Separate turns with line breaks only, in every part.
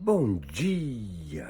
Bom dia!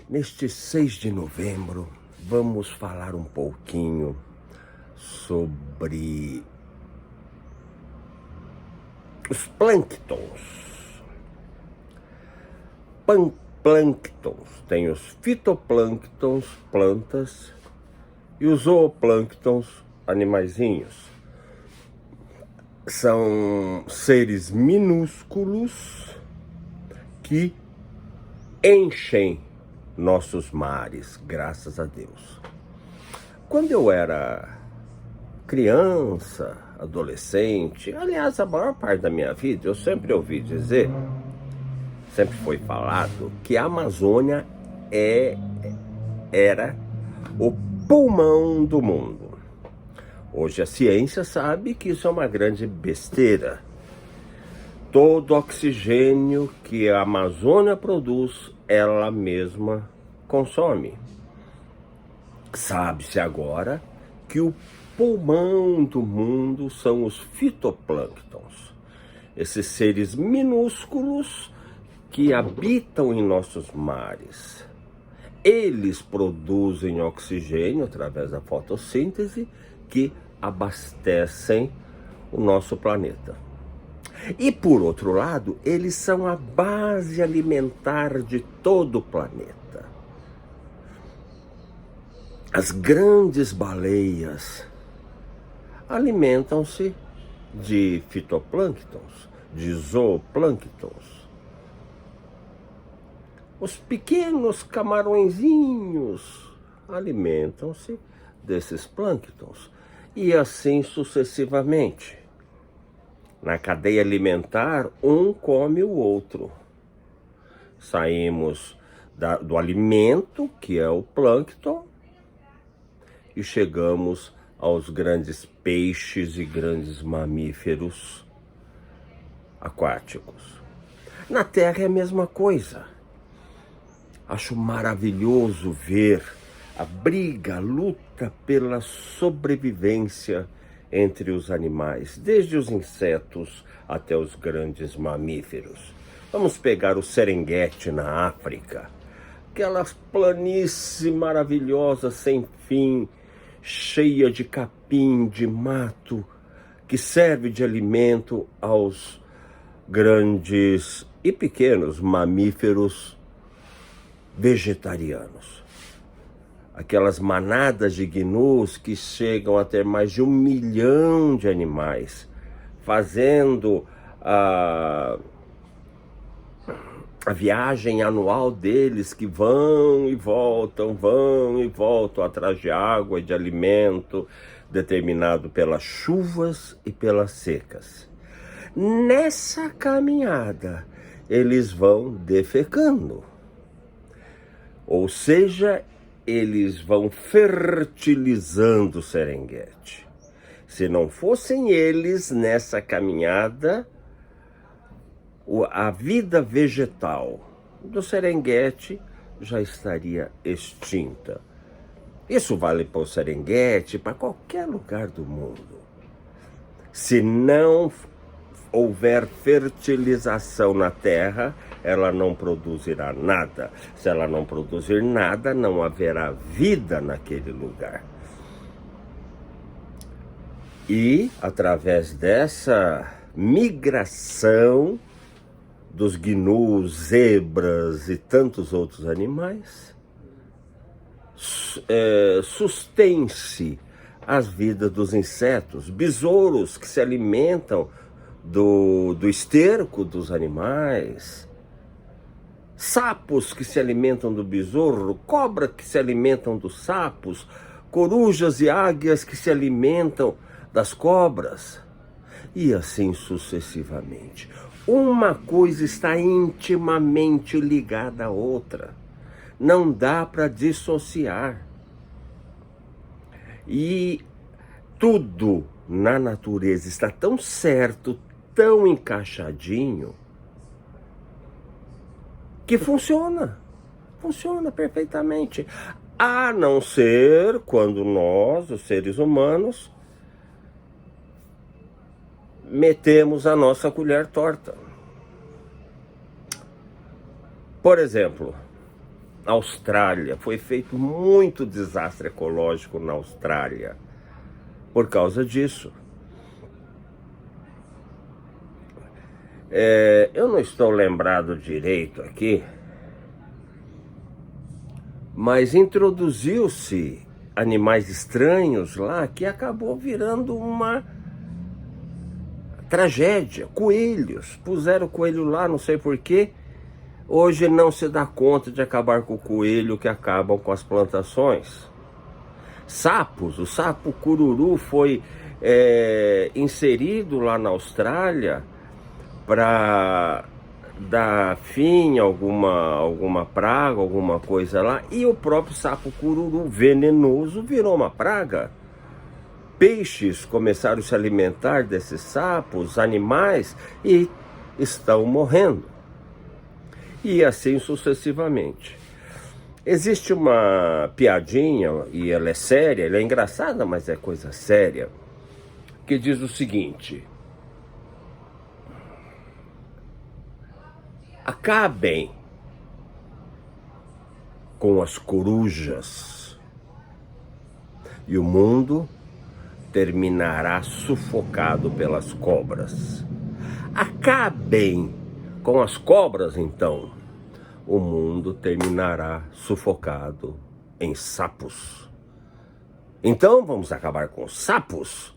Neste 6 de novembro, vamos falar um pouquinho sobre os plânctons. Plânctons. Tem os fitoplânctons, plantas, e os zooplânctons, animaizinhos. São seres minúsculos que enchem nossos mares, graças a Deus. Quando eu era criança, adolescente, aliás, a maior parte da minha vida, eu sempre ouvi dizer, sempre foi falado, que a Amazônia era o pulmão do mundo. Hoje a ciência sabe que isso é uma grande besteira. Todo oxigênio que a Amazônia produz, ela mesma consome. Sabe-se agora que o pulmão do mundo são os fitoplânctons. Esses seres minúsculos que habitam em nossos mares. Eles produzem oxigênio através da fotossíntese que abastecem o nosso planeta. E por outro lado, eles são a base alimentar de todo o planeta. As grandes baleias alimentam-se de fitoplânctons, de zooplânctons. Os pequenos camarõezinhos alimentam-se desses plânctons. E assim sucessivamente. Na cadeia alimentar, um come o outro. Saímos do alimento, que é o plâncton, e chegamos aos grandes peixes e grandes mamíferos aquáticos. Na Terra é a mesma coisa. Acho maravilhoso ver a briga, a luta pela sobrevivência entre os animais, desde os insetos até os grandes mamíferos. Vamos pegar o Serengeti na África, aquelas planícies maravilhosas sem fim, cheia de capim, de mato, que serve de alimento aos grandes e pequenos mamíferos vegetarianos. Aquelas manadas de gnus que chegam a ter mais de 1 milhão de animais, fazendo a viagem anual deles, que vão e voltam atrás de água e de alimento, determinado pelas chuvas e pelas secas. Nessa caminhada, eles vão defecando. Ou seja, eles vão fertilizando o Serengeti. Se não fossem eles nessa caminhada, a vida vegetal do Serengeti já estaria extinta. Isso vale para o Serengeti, para qualquer lugar do mundo. Se não houver fertilização na terra, ela não produzirá nada. Se ela não produzir nada, não haverá vida naquele lugar. E, através dessa migração dos gnus, zebras e tantos outros animais, sustém-se as vidas dos insetos, besouros que se alimentam do esterco dos animais, sapos que se alimentam do besouro, cobras que se alimentam dos sapos, corujas e águias que se alimentam das cobras, e assim sucessivamente. Uma coisa está intimamente ligada à outra. Não dá para dissociar. E tudo na natureza está tão certo, tão encaixadinho, que funciona perfeitamente. A não ser quando nós, os seres humanos, metemos a nossa colher torta. Por exemplo, Austrália, foi feito muito desastre ecológico na Austrália por causa disso. Eu não estou lembrado direito aqui, mas introduziu-se animais estranhos lá que acabou virando uma tragédia. Coelhos, puseram coelho lá, não sei porquê. Hoje não se dá conta de acabar com o coelho que acabam com as plantações. Sapos, o sapo cururu foi inserido lá na Austrália para dar fim a alguma praga, alguma coisa lá, e o próprio sapo cururu venenoso virou uma praga. Peixes começaram a se alimentar desses sapos, animais, e estão morrendo. E assim sucessivamente. Existe uma piadinha, e ela é séria, ela é engraçada, mas é coisa séria, que diz o seguinte: acabem com as corujas e o mundo terminará sufocado pelas cobras. Acabem com as cobras, então o mundo terminará sufocado em sapos. Então vamos acabar com os sapos.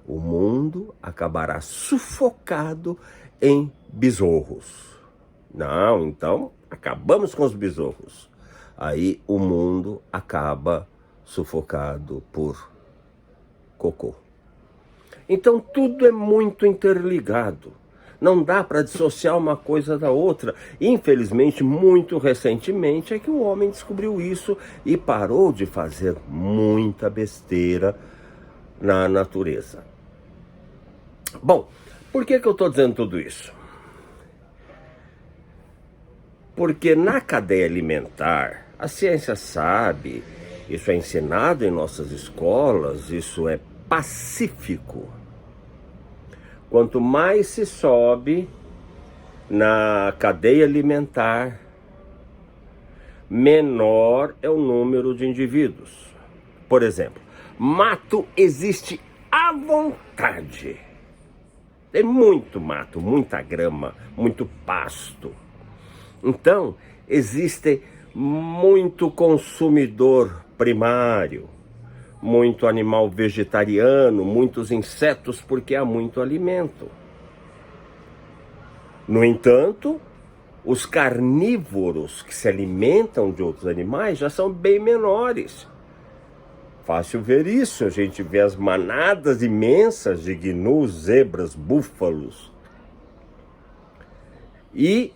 O mundo acabará sufocado em besouros. Não, então acabamos com os besouros. Aí o mundo acaba sufocado por cocô. Então tudo é muito interligado. Não dá para dissociar uma coisa da outra. Infelizmente, muito recentemente é que o homem descobriu isso e parou de fazer muita besteira na natureza. Bom, por que eu estou dizendo tudo isso? Porque na cadeia alimentar, a ciência sabe, isso é ensinado em nossas escolas, isso é pacífico. Quanto mais se sobe na cadeia alimentar, menor é o número de indivíduos. Por exemplo, mato existe à vontade. Tem muito mato, muita grama, muito pasto. Então, existe muito consumidor primário, muito animal vegetariano, muitos insetos, porque há muito alimento. No entanto, os carnívoros que se alimentam de outros animais já são bem menores. Fácil ver isso, a gente vê as manadas imensas de gnus, zebras, búfalos. E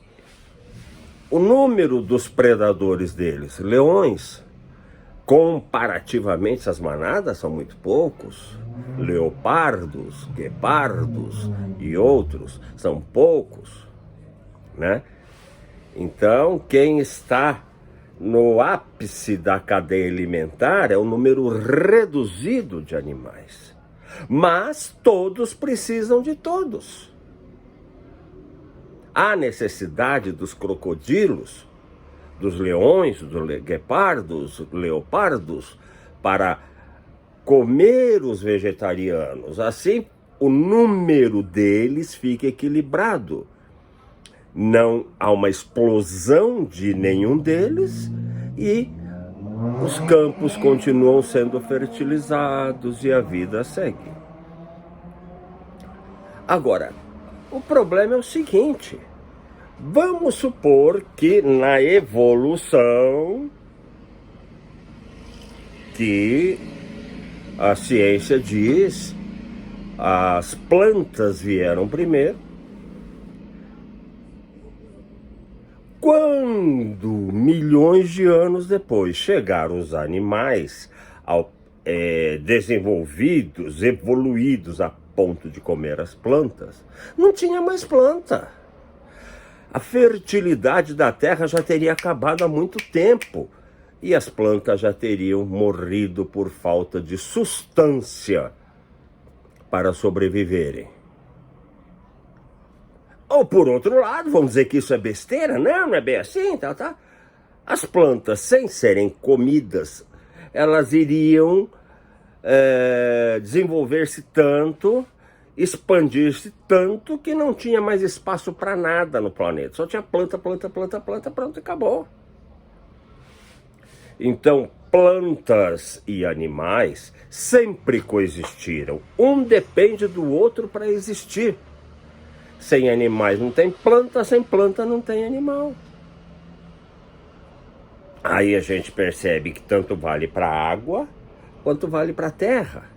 o número dos predadores deles, leões, comparativamente essas manadas são muito poucos. Leopardos, guepardos e outros são poucos, né? Então, quem está no ápice da cadeia alimentar é um número reduzido de animais. Mas todos precisam de todos. Há necessidade dos crocodilos, dos leões, dos guepardos, leopardos, para comer os vegetarianos. Assim, o número deles fica equilibrado. Não há uma explosão de nenhum deles e os campos continuam sendo fertilizados e a vida segue. Agora, o problema é o seguinte: vamos supor que na evolução, que a ciência diz, as plantas vieram primeiro. Quando, milhões de anos depois, chegaram os animais desenvolvidos, evoluídos a ponto de comer as plantas, não tinha mais planta. A fertilidade da terra já teria acabado há muito tempo e as plantas já teriam morrido por falta de substância para sobreviverem. Ou por outro lado, vamos dizer que isso é besteira? Não, não é bem assim, tá? As plantas, sem serem comidas, elas iriam desenvolver-se tanto, expandir-se tanto, que não tinha mais espaço para nada no planeta. Só tinha planta, pronto, acabou. Então, plantas e animais sempre coexistiram. Um depende do outro para existir. Sem animais não tem planta, sem planta não tem animal. Aí a gente percebe que tanto vale para a água, quanto vale para a terra.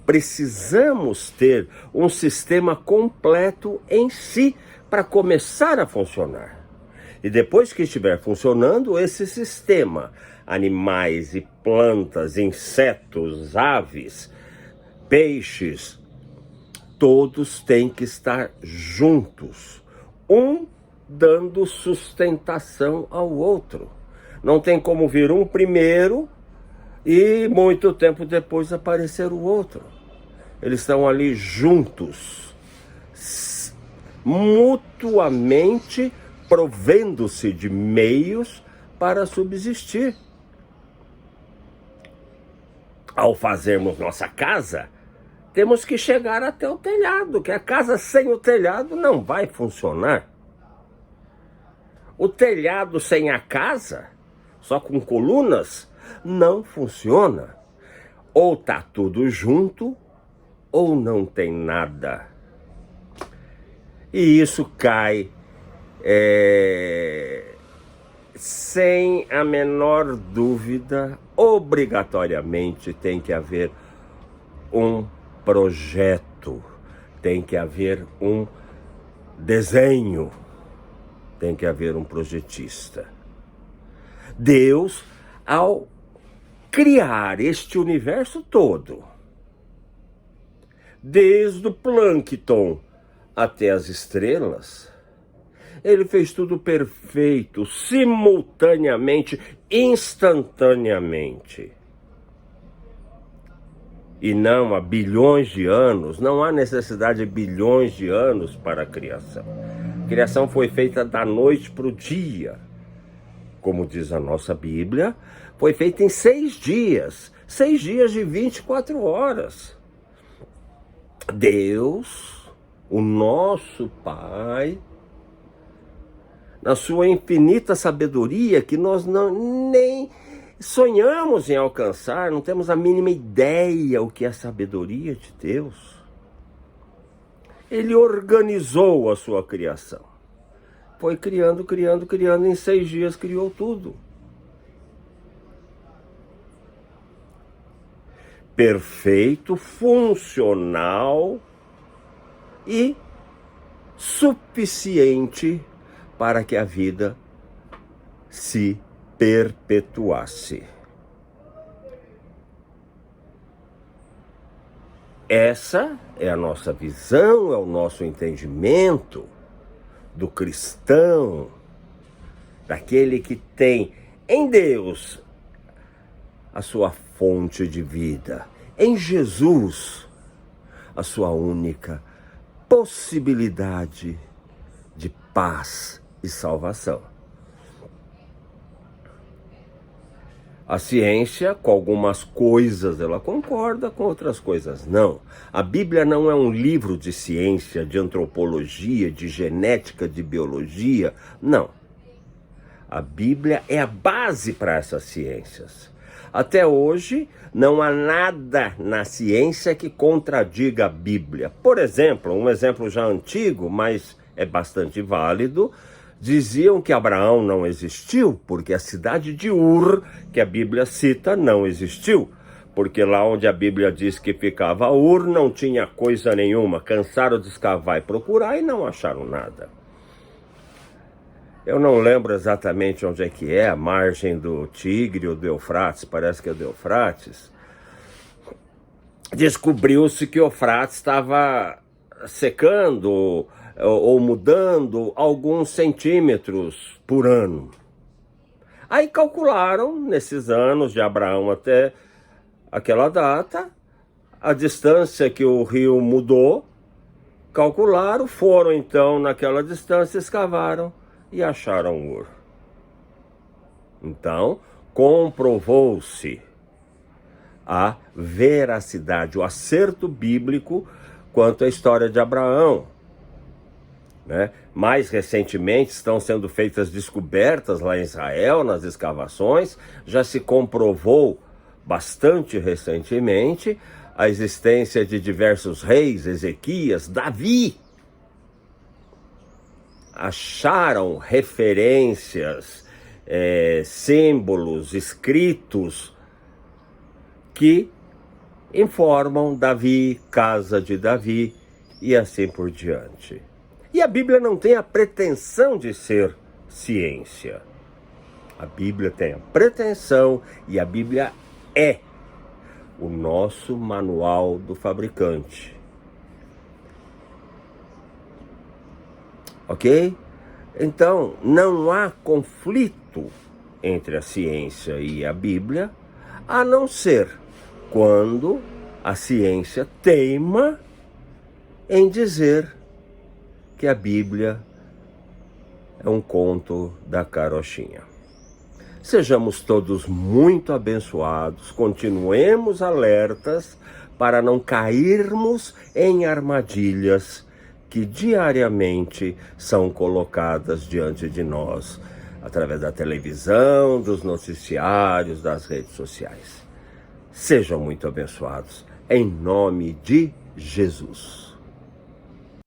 Precisamos ter um sistema completo em si para começar a funcionar. E depois que estiver funcionando esse sistema, animais e plantas, insetos, aves, peixes, todos têm que estar juntos, um dando sustentação ao outro. Não tem como vir um primeiro e muito tempo depois aparecer o outro. Eles estão ali juntos, mutuamente provendo-se de meios para subsistir. Ao fazermos nossa casa, temos que chegar até o telhado, que a casa sem o telhado não vai funcionar. O telhado sem a casa, só com colunas, não funciona. Ou tá tudo junto, ou não tem nada. E isso cai sem a menor dúvida, obrigatoriamente tem que haver um projeto, tem que haver um desenho, tem que haver um projetista. Deus, ao criar este universo todo, desde o plâncton até as estrelas, ele fez tudo perfeito, simultaneamente, instantaneamente. E não há bilhões de anos, não há necessidade de bilhões de anos para a criação. A criação foi feita da noite para o dia. Como diz a nossa Bíblia, foi feita em 6 dias. 6 dias de 24 horas. Deus, o nosso Pai, na sua infinita sabedoria, que nós nem sonhamos em alcançar, não temos a mínima ideia o que é a sabedoria de Deus. Ele organizou a sua criação. Foi criando, em 6 dias criou tudo. Perfeito, funcional e suficiente para que a vida se perpetuasse. Essa é a nossa visão, é o nosso entendimento do cristão, daquele que tem em Deus a sua fonte de vida, em Jesus a sua única possibilidade de paz e salvação. A ciência, com algumas coisas ela concorda, com outras coisas não. A Bíblia não é um livro de ciência, de antropologia, de genética, de biologia, não. A Bíblia é a base para essas ciências. Até hoje, não há nada na ciência que contradiga a Bíblia. Por exemplo, um exemplo já antigo, mas é bastante válido, diziam que Abraão não existiu, porque a cidade de Ur, que a Bíblia cita, não existiu. Porque lá onde a Bíblia diz que ficava Ur, não tinha coisa nenhuma. Cansaram de escavar e procurar e não acharam nada. Eu não lembro exatamente onde é que é, a margem do Tigre ou do Eufrates, parece que é do Eufrates. Descobriu-se que o Eufrates estava secando ou mudando alguns centímetros por ano. Aí calcularam, nesses anos de Abraão até aquela data, a distância que o rio mudou calcularam, foram então naquela distância, escavaram e acharam Ur. Então, comprovou-se a veracidade, o acerto bíblico quanto à história de Abraão. Né? Mais recentemente estão sendo feitas descobertas lá em Israel, nas escavações, já se comprovou bastante recentemente a existência de diversos reis, Ezequias, Davi. Acharam referências, símbolos, escritos que informam Davi, casa de Davi e assim por diante. E a Bíblia não tem a pretensão de ser ciência. A Bíblia tem a pretensão e a Bíblia é o nosso manual do fabricante. Ok? Então, não há conflito entre a ciência e a Bíblia, a não ser quando a ciência teima em dizer que a Bíblia é um conto da carochinha. Sejamos todos muito abençoados, continuemos alertas para não cairmos em armadilhas que diariamente são colocadas diante de nós, através da televisão, dos noticiários, das redes sociais. Sejam muito abençoados, em nome de Jesus.